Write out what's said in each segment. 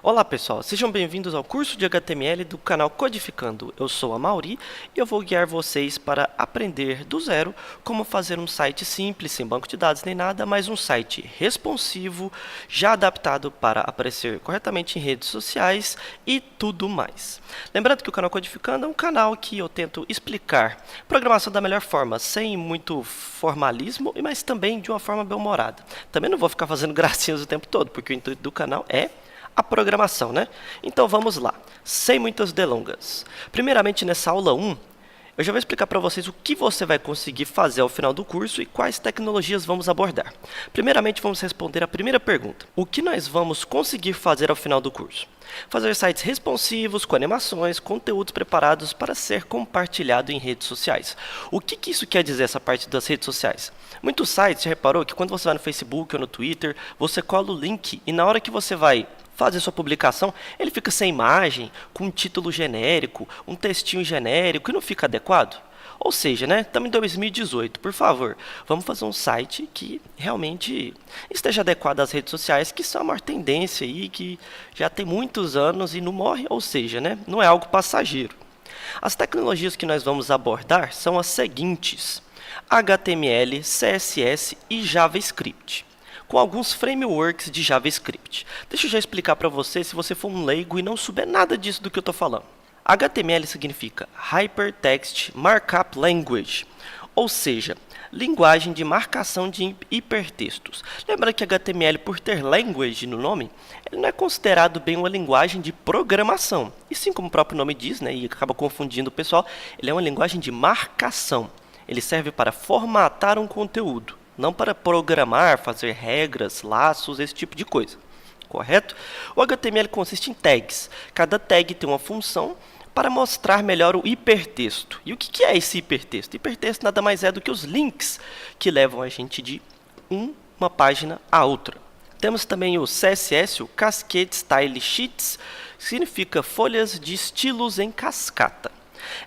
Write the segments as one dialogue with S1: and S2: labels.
S1: Olá pessoal, sejam bem-vindos ao curso de HTML do canal Codificando. Eu sou a Mauri e eu vou guiar vocês para aprender do zero como fazer um site simples, sem banco de dados nem nada, mas um site responsivo, já adaptado para aparecer corretamente em redes sociais e tudo mais. Lembrando que o canal Codificando é um canal que eu tento explicar programação da melhor forma, sem muito formalismo, mas também de uma forma bem-humorada. Também não vou ficar fazendo gracinhas o tempo todo, porque o intuito do canal é a programação, né? Então vamos lá, sem muitas delongas. Primeiramente, nessa aula 1, eu já vou explicar para vocês o que você vai conseguir fazer ao final do curso e quais tecnologias vamos abordar. Primeiramente, vamos responder a primeira pergunta. O que nós vamos conseguir fazer ao final do curso? Fazer sites responsivos, com animações, conteúdos preparados para ser compartilhado em redes sociais. O que isso quer dizer, essa parte das redes sociais? Muitos sites, já reparou que quando você vai no Facebook ou no Twitter, você cola o link e na hora que você vai fazer sua publicação, ele fica sem imagem, com um título genérico, um textinho genérico e não fica adequado? Ou seja, né, estamos em 2018, por favor, vamos fazer um site que realmente esteja adequado às redes sociais, que são a maior tendência aí, que já tem muitos anos e não morre, ou seja, né, não é algo passageiro. As tecnologias que nós vamos abordar são as seguintes: HTML, CSS e JavaScript, com alguns frameworks de JavaScript. Deixa eu já explicar para você, se você for um leigo e não souber nada disso do que eu estou falando. HTML significa Hypertext Markup Language, ou seja, linguagem de marcação de hipertextos. Lembra que HTML, por ter language no nome, ele não é considerado bem uma linguagem de programação. E sim, como o próprio nome diz, né, e acaba confundindo o pessoal, ele é uma linguagem de marcação. Ele serve para formatar um conteúdo, não para programar, fazer regras, laços, esse tipo de coisa. Correto? O HTML consiste em tags. Cada tag tem uma função para mostrar melhor o hipertexto. E o que é esse hipertexto? Hipertexto nada mais é do que os links que levam a gente de uma página a outra. Temos também o CSS, o Cascade Style Sheets, que significa folhas de estilos em cascata.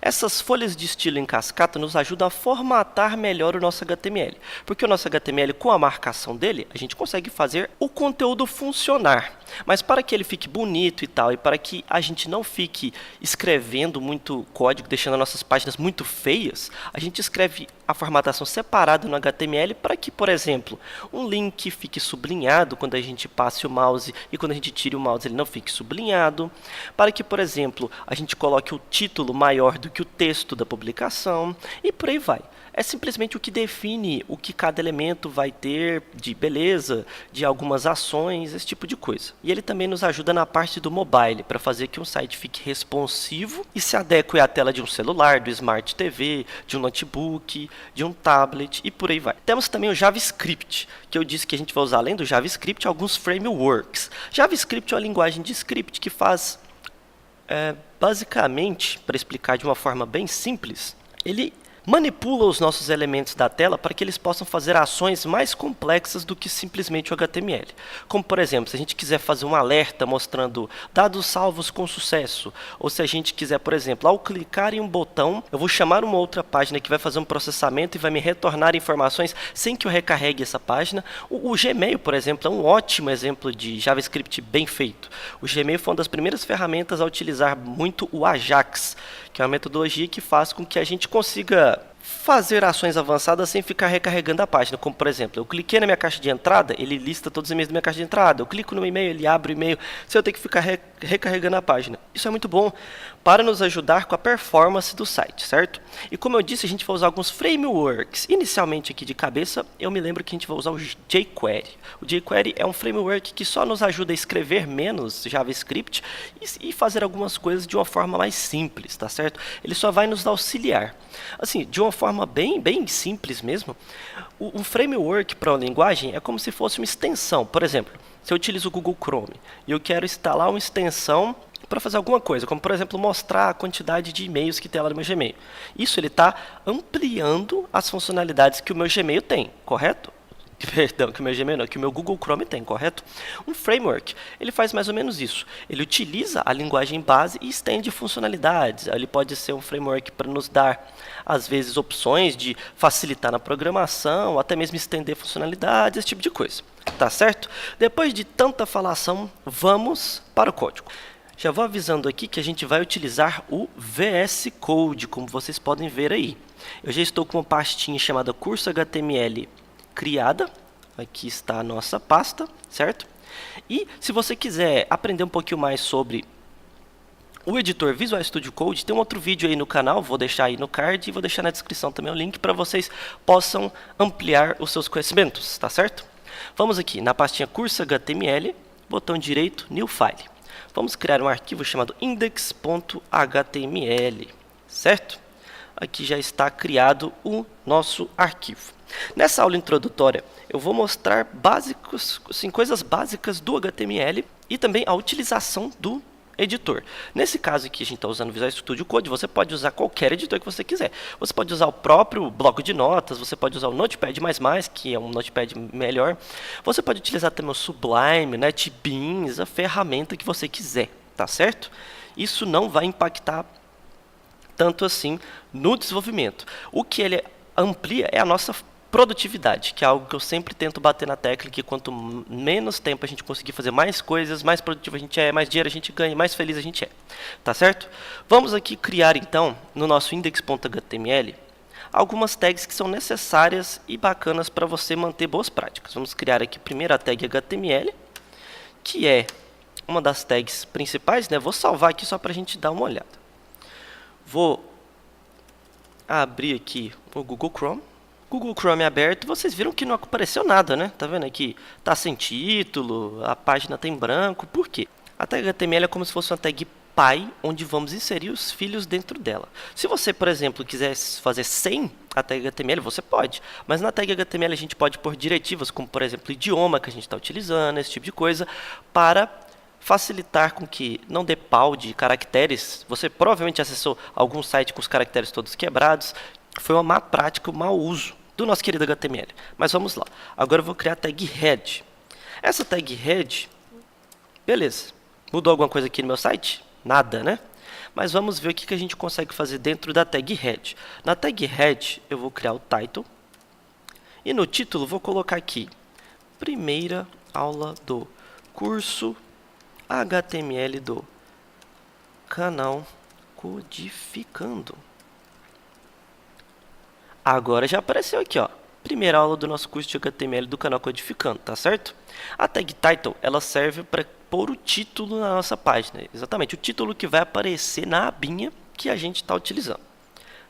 S1: Essas folhas de estilo em cascata nos ajudam a formatar melhor o nosso HTML, porque o nosso HTML, com a marcação dele, a gente consegue fazer o conteúdo funcionar. Mas para que ele fique bonito e tal, e para que a gente não fique escrevendo muito código, deixando as nossas páginas muito feias, a gente escreve a formatação separada no HTML para que, por exemplo, um link fique sublinhado quando a gente passe o mouse e quando a gente tire o mouse ele não fique sublinhado, para que, por exemplo, a gente coloque o título maior do que o texto da publicação e por aí vai. É simplesmente o que define o que cada elemento vai ter de beleza, de algumas ações, esse tipo de coisa. E ele também nos ajuda na parte do mobile, para fazer que um site fique responsivo e se adeque à tela de um celular, do Smart TV, de um notebook, de um tablet e por aí vai. Temos também o JavaScript, que eu disse que a gente vai usar, além do JavaScript, alguns frameworks. JavaScript é uma linguagem de script que faz, basicamente, para explicar de uma forma bem simples, ele manipula os nossos elementos da tela para que eles possam fazer ações mais complexas do que simplesmente o HTML. Como, por exemplo, se a gente quiser fazer um alerta mostrando dados salvos com sucesso, ou se a gente quiser, por exemplo, ao clicar em um botão, eu vou chamar uma outra página que vai fazer um processamento e vai me retornar informações sem que eu recarregue essa página. O Gmail, por exemplo, é um ótimo exemplo de JavaScript bem feito. O Gmail foi uma das primeiras ferramentas a utilizar muito o Ajax, que é uma metodologia que faz com que a gente consiga fazer ações avançadas sem ficar recarregando a página. Como, por exemplo, eu cliquei na minha caixa de entrada, ele lista todos os e-mails da minha caixa de entrada. Eu clico no e-mail, ele abre o e-mail, sem eu ter que ficar recarregando a página. Isso é muito bom para nos ajudar com a performance do site, certo? E como eu disse, a gente vai usar alguns frameworks. Inicialmente, aqui de cabeça, eu me lembro que a gente vai usar o jQuery. O jQuery é um framework que só nos ajuda a escrever menos JavaScript e fazer algumas coisas de uma forma mais simples, tá certo? Ele só vai nos auxiliar. Assim, de uma forma bem simples mesmo, um framework para uma linguagem é como se fosse uma extensão. Por exemplo, se eu utilizo o Google Chrome e eu quero instalar uma extensão para fazer alguma coisa, como por exemplo mostrar a quantidade de e-mails que tem lá no meu Gmail. Isso ele está ampliando as funcionalidades que o meu Gmail tem, correto? Perdão, que o meu Gmail não, que o meu Google Chrome tem, correto? Um framework, ele faz mais ou menos isso. Ele utiliza a linguagem base e estende funcionalidades. Ele pode ser um framework para nos dar, às vezes, opções de facilitar na programação, até mesmo estender funcionalidades, esse tipo de coisa. tá certo? Depois de tanta falação, vamos para o código. Já vou avisando aqui que a gente vai utilizar o VS Code, como vocês podem ver aí. Eu já estou com uma pastinha chamada curso HTML criada. Aqui está a nossa pasta, certo? E se você quiser aprender um pouquinho mais sobre o editor Visual Studio Code, tem um outro vídeo aí no canal, vou deixar aí no card e vou deixar na descrição também o link para vocês possam ampliar os seus conhecimentos, tá certo? Vamos aqui na pastinha curso HTML, botão direito, New File. Vamos criar um arquivo chamado index.html, certo? Aqui já está criado o nosso arquivo. Nessa aula introdutória, eu vou mostrar coisas básicas do HTML e também a utilização do editor. Nesse caso aqui, a gente está usando o Visual Studio Code, você pode usar qualquer editor que você quiser. Você pode usar o próprio bloco de notas, você pode usar o Notepad++, que é um Notepad melhor. Você pode utilizar também o Sublime, NetBeans, a ferramenta que você quiser, tá certo? Isso não vai impactar tanto assim no desenvolvimento. O que ele amplia é a nossa produtividade, que é algo que eu sempre tento bater na tecla, que quanto menos tempo a gente conseguir fazer mais coisas, mais produtivo a gente é, mais dinheiro a gente ganha, mais feliz a gente é. Tá certo? Vamos aqui criar então, no nosso index.html, algumas tags que são necessárias e bacanas para você manter boas práticas. Vamos criar aqui primeiro a tag HTML, que é uma das tags principais, né? Vou salvar aqui só para a gente dar uma olhada. Vou abrir aqui o Google Chrome. Google Chrome aberto, vocês viram que não apareceu nada, né? Tá vendo aqui? Tá sem título, a página tá em branco. Por quê? A tag HTML é como se fosse uma tag pai, onde vamos inserir os filhos dentro dela. Se você, por exemplo, quiser fazer sem a tag HTML, você pode. Mas na tag HTML a gente pode pôr diretivas, como por exemplo, o idioma que a gente está utilizando, esse tipo de coisa, para facilitar com que não dê pau de caracteres. Você provavelmente acessou algum site com os caracteres todos quebrados. Foi uma má prática, um mau uso do nosso querido HTML. Mas vamos lá. Agora eu vou criar a tag head. Essa tag head, beleza. Mudou alguma coisa aqui no meu site? Nada, né? Mas vamos ver o que a gente consegue fazer dentro da tag head. Na tag head, eu vou criar o title. E no título, vou colocar aqui: primeira aula do curso HTML do canal Codificando. Agora já apareceu aqui, ó. Primeira aula do nosso curso de HTML do canal Codificando, tá certo? A tag title, ela serve para pôr o título na nossa página. Exatamente, o título que vai aparecer na abinha que a gente está utilizando.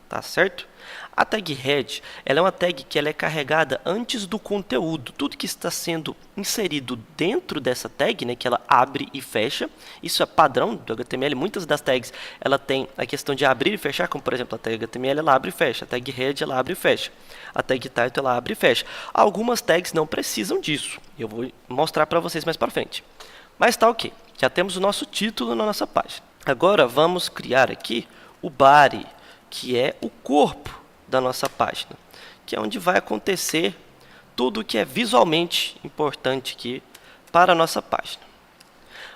S1: Tá certo? A tag head, ela é uma tag que ela é carregada antes do conteúdo. Tudo que está sendo inserido dentro dessa tag, né, que ela abre e fecha, isso é padrão do HTML. Muitas das tags, ela tem a questão de abrir e fechar, como por exemplo a tag HTML, ela abre e fecha. A tag head, ela abre e fecha. A tag title, ela abre e fecha. Algumas tags não precisam disso. Eu vou mostrar para vocês mais para frente. Mas tá ok. Já temos o nosso título na nossa página. Agora vamos criar aqui o body, que é o corpo da nossa página, que é onde vai acontecer tudo o que é visualmente importante aqui para a nossa página.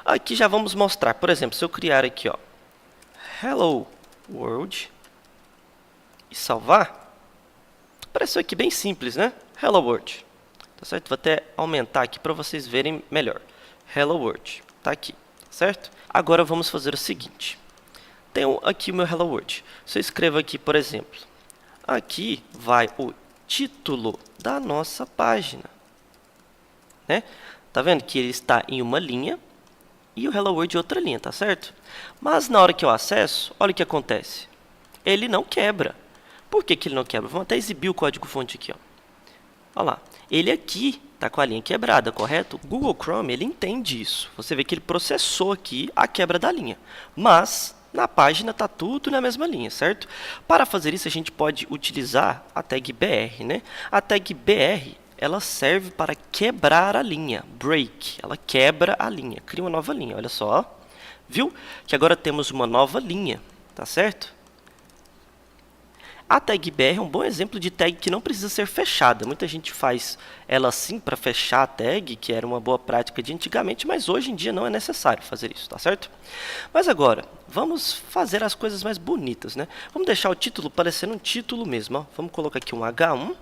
S1: Aqui já vamos mostrar, por exemplo, se eu criar aqui, ó, Hello World e salvar, apareceu aqui bem simples, né? Hello World. Tá certo? Vou até aumentar aqui para vocês verem melhor. Hello World. Tá aqui, certo? Agora vamos fazer o seguinte. Tenho aqui o meu Hello World. Se eu escrevo aqui, por exemplo, aqui vai o título da nossa página, né? Tá vendo que ele está em uma linha e o Hello World em outra linha, tá certo? Mas na hora que eu acesso, olha o que acontece. Ele não quebra. Por que ele não quebra? Vamos até exibir o código-fonte aqui, ó. Olha lá. Ele aqui está com a linha quebrada, correto? O Google Chrome, ele entende isso. Você vê que ele processou aqui a quebra da linha. Mas na página está tudo na mesma linha, certo? Para fazer isso, a gente pode utilizar a tag BR, né? A tag BR, ela serve para quebrar a linha, break. Ela quebra a linha, cria uma nova linha, olha só. Viu? Que agora temos uma nova linha, tá certo? A tag BR é um bom exemplo de tag que não precisa ser fechada. Muita gente faz ela assim para fechar a tag, que era uma boa prática de antigamente, mas hoje em dia não é necessário fazer isso, tá certo? Mas agora, vamos fazer as coisas mais bonitas, né? Vamos deixar o título parecendo um título mesmo, ó. Vamos colocar aqui um H1.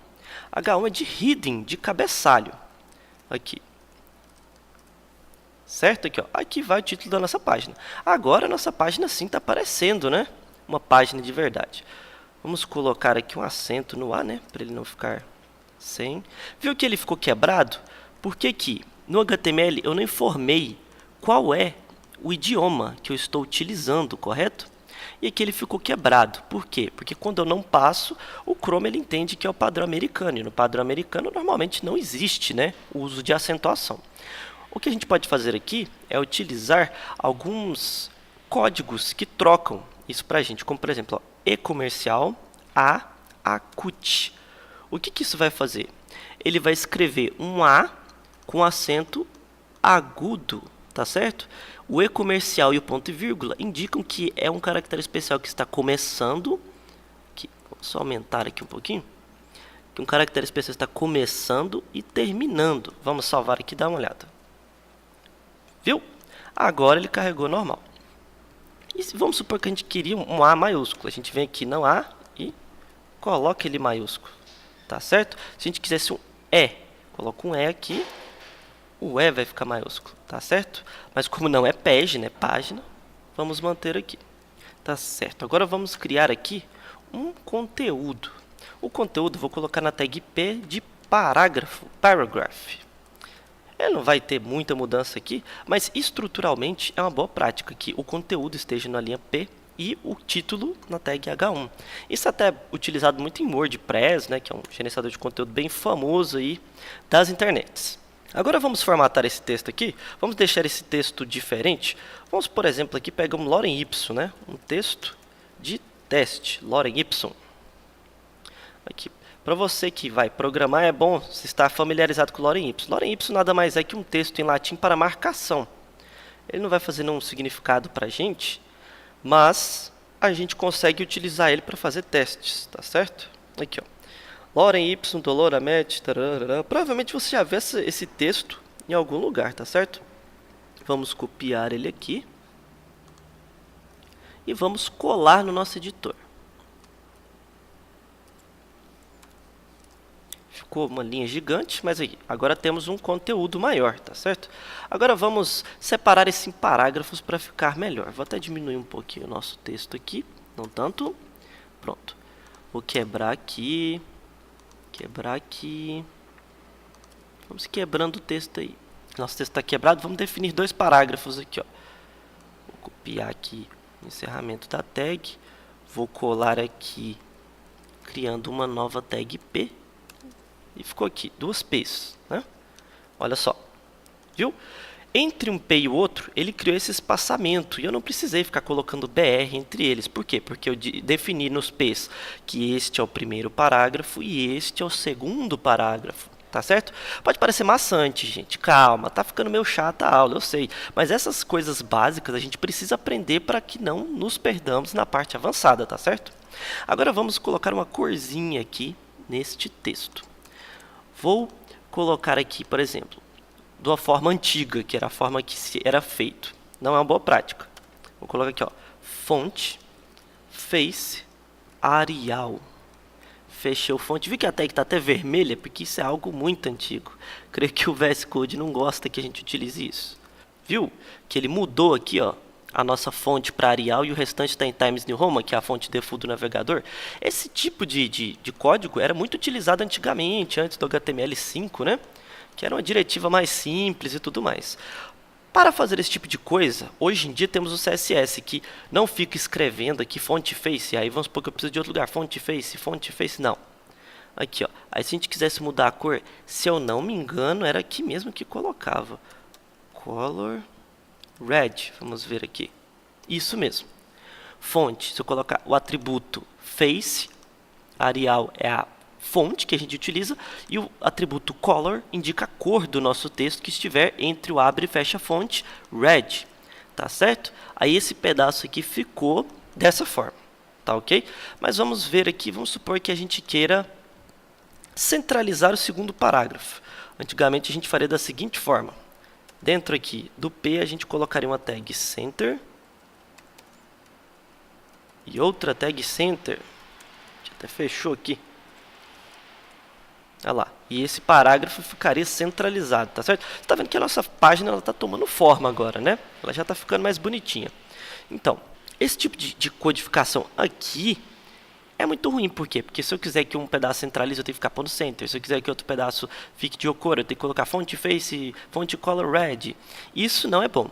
S1: H1 é de heading, de cabeçalho. Aqui. certo? Aqui, ó, aqui vai o título da nossa página. Agora a nossa página sim está aparecendo, né? Uma página de verdade. Vamos colocar aqui um acento no A, né? Para ele não ficar sem. Viu que ele ficou quebrado? Porque aqui no HTML eu não informei qual é o idioma que eu estou utilizando, correto? E aqui ele ficou quebrado. Por quê? Porque quando eu não passo, o Chrome ele entende que é o padrão americano. E no padrão americano normalmente não existe, né, o uso de acentuação. O que a gente pode fazer aqui é utilizar alguns códigos que trocam isso para a gente. Como por exemplo, e-comercial a acut. O que isso vai fazer? Ele vai escrever um A com acento agudo, tá certo? O e-comercial e o ponto e vírgula indicam que é um caractere especial que está começando. Aqui, vou só aumentar aqui um pouquinho. Que um caractere especial está começando e terminando. Vamos salvar aqui e dar uma olhada. Viu? Agora ele carregou normal. E vamos supor que a gente queria um A maiúsculo. A gente vem aqui no A e coloca ele maiúsculo. Tá certo? Se a gente quisesse um E, coloca um E aqui. O E vai ficar maiúsculo, tá certo? Mas como não é page, né, página, vamos manter aqui. Tá certo. Agora vamos criar aqui um conteúdo. O conteúdo eu vou colocar na tag P de parágrafo, paragraph. Ele não vai ter muita mudança aqui, mas estruturalmente é uma boa prática que o conteúdo esteja na linha P e o título na tag H1. Isso até é utilizado muito em WordPress, né, que é um gerenciador de conteúdo bem famoso aí das internets. Agora vamos formatar esse texto aqui, vamos deixar esse texto diferente. Vamos, por exemplo, aqui pegar um lorem ipsum, né? Um texto de teste, lorem ipsum. Aqui, para você que vai programar, é bom você estar familiarizado com lorem ipsum. Lorem ipsum nada mais é que um texto em latim para marcação. Ele não vai fazer nenhum significado para a gente, mas a gente consegue utilizar ele para fazer testes, tá certo? Aqui, ó. Lorem ipsum dolor amet, tararara. Provavelmente você já viu esse texto em algum lugar, tá certo? Vamos copiar ele aqui e vamos colar no nosso editor. Ficou uma linha gigante, mas aí, agora temos um conteúdo maior, tá certo? Agora vamos separar isso em parágrafos para ficar melhor. Vou até diminuir um pouquinho o nosso texto aqui, não tanto. Pronto. Vou quebrar aqui. Quebrar aqui. Vamos quebrando o texto aí. Nosso texto está quebrado. Vamos definir dois parágrafos aqui, ó. Vou copiar aqui o encerramento da tag. Vou colar aqui, criando uma nova tag P. E ficou aqui, duas P's, né? Olha só. Viu? Entre um P e o outro, ele criou esse espaçamento. E eu não precisei ficar colocando BR entre eles. Por quê? Porque eu defini nos P's que este é o primeiro parágrafo e este é o segundo parágrafo. Tá certo? Pode parecer maçante, gente. Calma, tá ficando meio chata a aula, eu sei. Mas essas coisas básicas a gente precisa aprender para que não nos perdamos na parte avançada, tá certo? Agora vamos colocar uma corzinha aqui neste texto. Vou colocar aqui, por exemplo, de uma forma antiga, que era a forma que era feito. Não é uma boa prática. Vou colocar aqui, ó, fonte, face, Arial. Fechei o fonte. Vi que a tag está até vermelha, porque isso é algo muito antigo. Creio que o VS Code não gosta que a gente utilize isso. Viu? Que ele mudou aqui, ó, a nossa fonte para Arial e o restante está em Times New Roman, que é a fonte default do navegador. Esse tipo de código era muito utilizado antigamente, antes do HTML5, né? Que era uma diretiva mais simples e tudo mais. Para fazer esse tipo de coisa, hoje em dia temos o CSS, que não fica escrevendo aqui fonte face, aí vamos supor que eu preciso de outro lugar, fonte face, não. Aqui, ó. Aí se a gente quisesse mudar a cor, se eu não me engano, era aqui mesmo que colocava. Color red, vamos ver aqui. Isso mesmo. Fonte, se eu colocar o atributo face, Arial é a fonte que a gente utiliza, e o atributo color indica a cor do nosso texto que estiver entre o abre e fecha fonte red, tá certo? Aí esse pedaço aqui ficou dessa forma, tá ok? Mas vamos ver aqui, vamos supor que a gente queira centralizar o segundo parágrafo. Antigamente a gente faria da seguinte forma. Dentro aqui do P a gente colocaria uma tag center e outra tag center. A gente até fechou aqui. Olha lá. E esse parágrafo ficaria centralizado, tá certo? Você está vendo que a nossa página está tomando forma agora, né? Ela já está ficando mais bonitinha. Então, esse tipo de codificação aqui é muito ruim. Por quê? Porque se eu quiser que um pedaço centralize, eu tenho que ficar pondo center. Se eu quiser que outro pedaço fique de cor, eu tenho que colocar font face, font color red. Isso não é bom.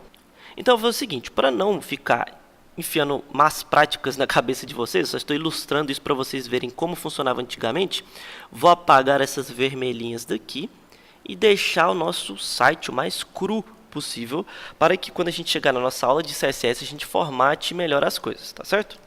S1: Então eu vou fazer o seguinte, para não ficar enfiando más práticas na cabeça de vocês, só estou ilustrando isso para vocês verem como funcionava antigamente, vou apagar essas vermelhinhas daqui e deixar o nosso site o mais cru possível, para que quando a gente chegar na nossa aula de CSS, a gente formate melhor as coisas, tá certo?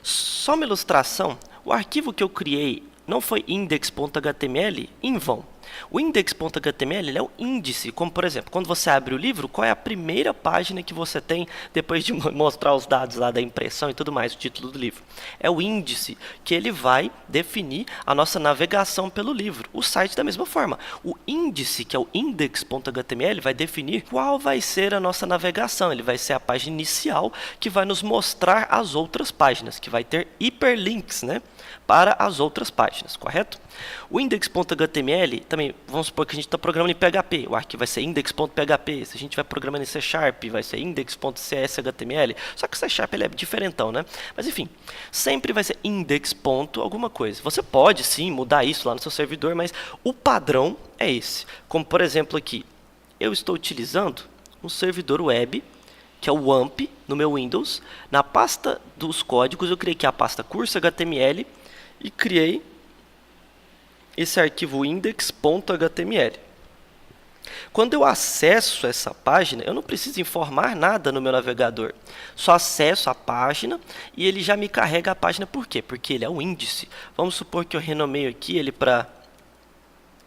S1: Só uma ilustração, o arquivo que eu criei não foi index.html em vão. O index.html ele é o índice, como por exemplo, quando você abre o livro, qual é a primeira página que você tem depois de mostrar os dados lá da impressão e tudo mais, o título do livro? É o índice, que ele vai definir a nossa navegação pelo livro. O site da mesma forma. O índice, que é o index.html, vai definir qual vai ser a nossa navegação. Ele vai ser a página inicial que vai nos mostrar as outras páginas, que vai ter hiperlinks, né, para as outras páginas, correto? O index.html, também, vamos supor que a gente está programando em PHP, o arquivo vai ser index.php, se a gente vai programando em C#, vai ser index.cshtml, só que o C# ele é diferentão, né? Mas enfim, sempre vai ser index. Alguma coisa. Você pode sim mudar isso lá no seu servidor, mas o padrão é esse. Como por exemplo aqui, eu estou utilizando um servidor web, que é o WAMP, no meu Windows. Na pasta dos códigos, eu criei aqui a pasta curso.html e criei esse arquivo index.html. Quando eu acesso essa página, eu não preciso informar nada no meu navegador. Só acesso a página e ele já me carrega a página. Por quê? Porque ele é um índice. Vamos supor que eu renomeio aqui ele para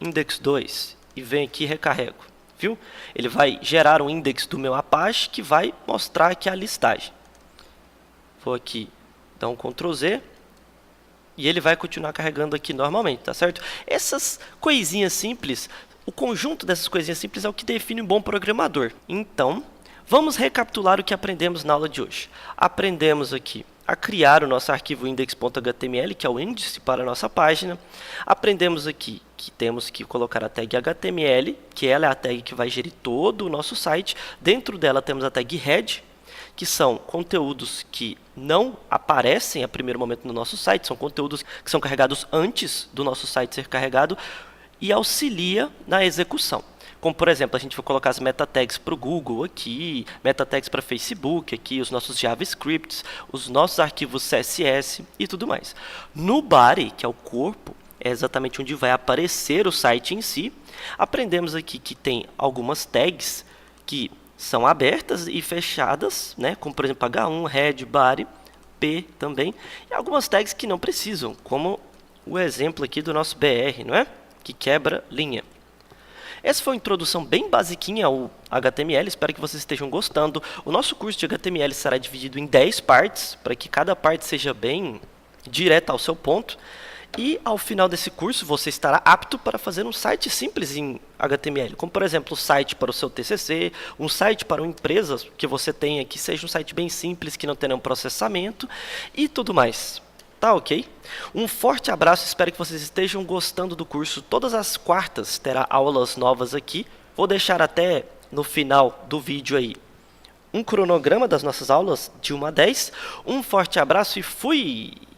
S1: index2 e venho aqui e recarrego. Viu? Ele vai gerar um index do meu Apache que vai mostrar aqui a listagem. Vou aqui dar um Ctrl Z. E ele vai continuar carregando aqui normalmente, tá certo? Essas coisinhas simples, o conjunto dessas coisinhas simples é o que define um bom programador. Então, vamos recapitular o que aprendemos na aula de hoje. Aprendemos aqui a criar o nosso arquivo index.html, que é o índice para a nossa página. Aprendemos aqui que temos que colocar a tag HTML, que ela é a tag que vai gerir todo o nosso site. Dentro dela temos a tag head, que são conteúdos que não aparecem a primeiro momento no nosso site, são conteúdos que são carregados antes do nosso site ser carregado e auxilia na execução. Como, por exemplo, a gente vai colocar as meta tags para o Google aqui, meta tags para Facebook aqui, os nossos JavaScripts, os nossos arquivos CSS e tudo mais. No body, que é o corpo, é exatamente onde vai aparecer o site em si. Aprendemos aqui que tem algumas tags que são abertas e fechadas, né? Como por exemplo H1, head, body, P também, e algumas tags que não precisam, como o exemplo aqui do nosso BR, não é? Que quebra linha. Essa foi uma introdução bem basiquinha ao HTML, espero que vocês estejam gostando. O nosso curso de HTML será dividido em 10 partes, para que cada parte seja bem direta ao seu ponto. E ao final desse curso você estará apto para fazer um site simples em HTML, como por exemplo um site para o seu TCC, um site para uma empresa que você tenha que seja um site bem simples, que não tenha nenhum processamento e tudo mais. Tá ok? Um forte abraço, espero que vocês estejam gostando do curso. Todas as quartas terá aulas novas aqui. Vou deixar até no final do vídeo aí um cronograma das nossas aulas de 1 a 10. Um forte abraço e fui!